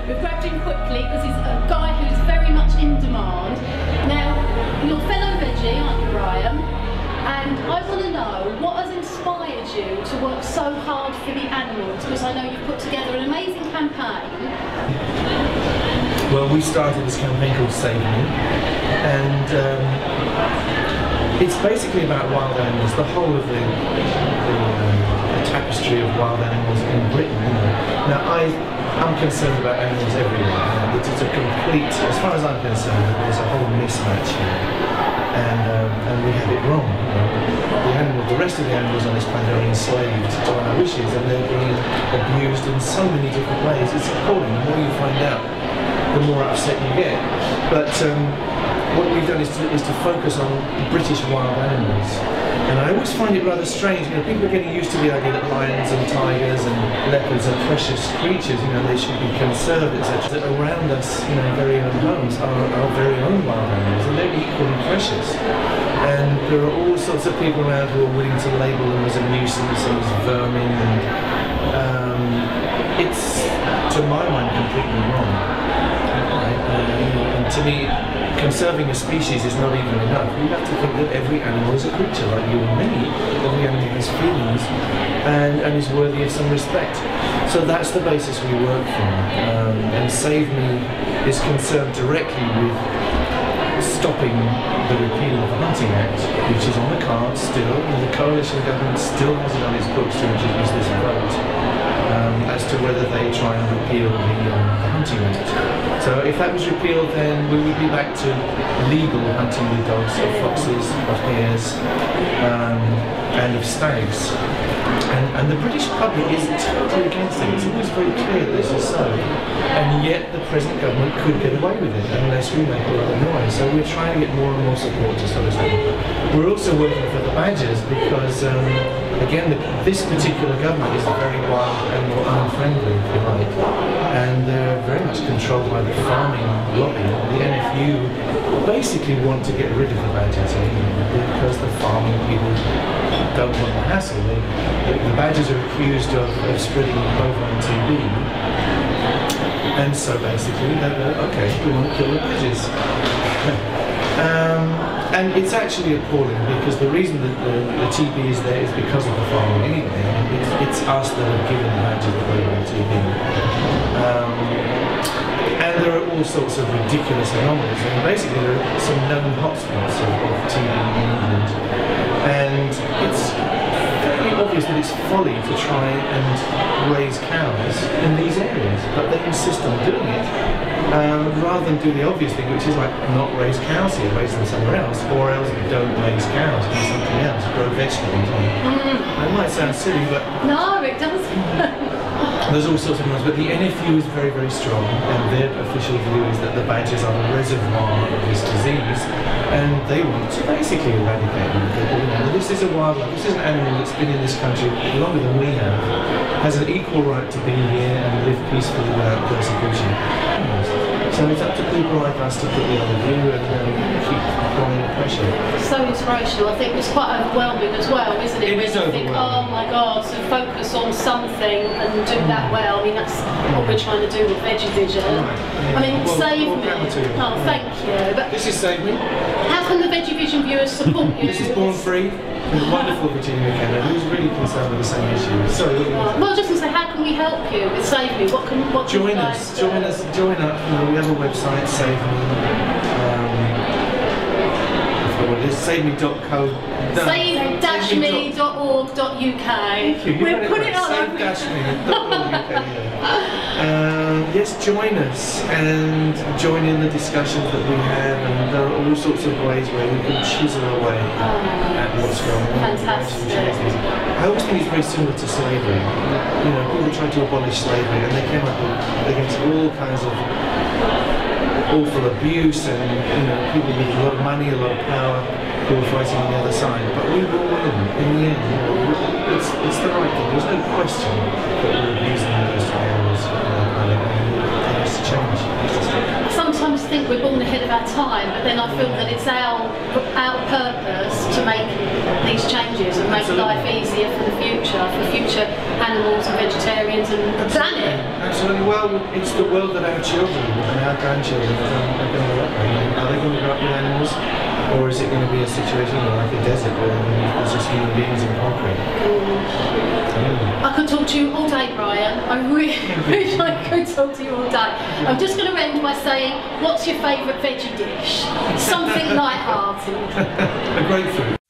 we've grabbed him quickly because he's a guy who's very much in demand. Now, you're a fellow veggie, aren't you, Brian? And I want to know what has inspired you to work so hard for the animals, because I know you've put together an amazing campaign. Well, we started this campaign called Save Me, and it's basically about wild animals, the whole of the tapestry of wild animals in Britain. You know. Now, I'm concerned about animals everywhere. It's a complete, as far as I'm concerned, there's a whole mismatch here, and we have it wrong. You know. The rest of the animals on this planet are enslaved to our wishes, and they're being abused in so many different ways. It's appalling. The more you find out, the more upset you get. But what we've done is to focus on British wild animals. And I always find it rather strange, you know, people are getting used to the idea that lions and tigers and leopards are precious creatures, you know, they should be conserved, etc. That around us, you know, very own homes are our very own wild animals, and they're equally precious. And there are all sorts of people around who are willing to label them as a nuisance and as vermin, and it's, to my mind, completely wrong. And to me, conserving a species is not even enough. We have to think that every animal is a creature like you and me. Every animal has feelings and is worthy of some respect. So that's the basis we work from. And Save Me is concerned directly with stopping the repeal of the Hunting Act, which is on the cards still, and the coalition government still has it on its books to introduce this vote. As to whether they try and repeal the Hunting Act. So if that was repealed, then we would be back to legal hunting with dogs, of foxes, of hares, and of stags. And the British public is totally against it. It's always very clear that this is so. And yet the present government could get away with it unless we make a lot of noise. So we're trying to get more and more support to stop this happening. We're also working for the badgers because, again, this particular government is very wild and more unfriendly, if you like. And they're very much controlled by the farming lobby. The NFU basically want to get rid of the badgers because the farming people don't want the hassle. The badgers are accused of spreading bovine TB. And so basically, okay, we want to kill the badgers. And it's actually appalling because the reason that the TB is there is because of the farming anyway. It's us that have given the badgers the bovine TB. And there are all sorts of ridiculous anomalies. I mean, basically, there are some known hotspots of TB in England. And it's very obvious that it's folly to try and raise cows in these areas, but they insist on doing it rather than do the obvious thing, which is like not raise cows here, raise them somewhere else, or else don't raise cows, do something else, grow vegetables. That might sound silly, but no, it doesn't. There's all sorts of noise, but the NFU is very, very strong, and their official view is that the badgers are the reservoir of this disease, and they want to basically eradicate them. You know, this is a wildlife, this is an animal that's been in this country longer than we have, has an equal right to be here and live peacefully without persecution. So it's up to people like us to put the other view and keep applying the pressure. So inspirational. I think it's quite overwhelming as well, isn't it? It when is you overwhelming. think, oh my God, to focus on something and do that well. I mean, that's what we're trying to do with Veggievision. Right, yeah. I mean, Well, Save well, Me. power to you. Oh, thank you. But This is Save Me. how can the Veggievision viewers support you? This is Born Free, the wonderful Virginia McKenna, who's really concerned with the same issues. Sorry, what do you want to say? Well, just to say, how can we help you with Save Me? What can Join you us, guys do? join up. You know, we have a website, Save Me. I forgot what it is, saveme.co. Save-me.org.uk. We'll put it on. Save-me.org.uk. Yes, join us and join in the discussions that we have, and there are all sorts of ways where we can chisel away at what's going on. Fantastic. I always think it's very similar to slavery. You know, people tried to abolish slavery and they came up against all kinds of awful abuse and, you know, people with a lot of money, a lot of power, who were fighting on the other side. But we will win in the end. You know, it's the right thing. There's no question that we're abusing those animals. It has to change. I sometimes think think we're born ahead of our time, but then I feel that it's our purpose to make these changes and make life easier for future animals and vegetarians and the planet. Absolutely. Well, it's the world that our children and our grandchildren are going to grow up in. Are they going to grow up with animals, or is it going to be a situation like a desert where there's just human beings in concrete? I could talk to you all day, Brian. I really wish I could talk to you all day. I'm just going to end by saying, what's your favourite veggie dish? Something light-hearted. A grapefruit.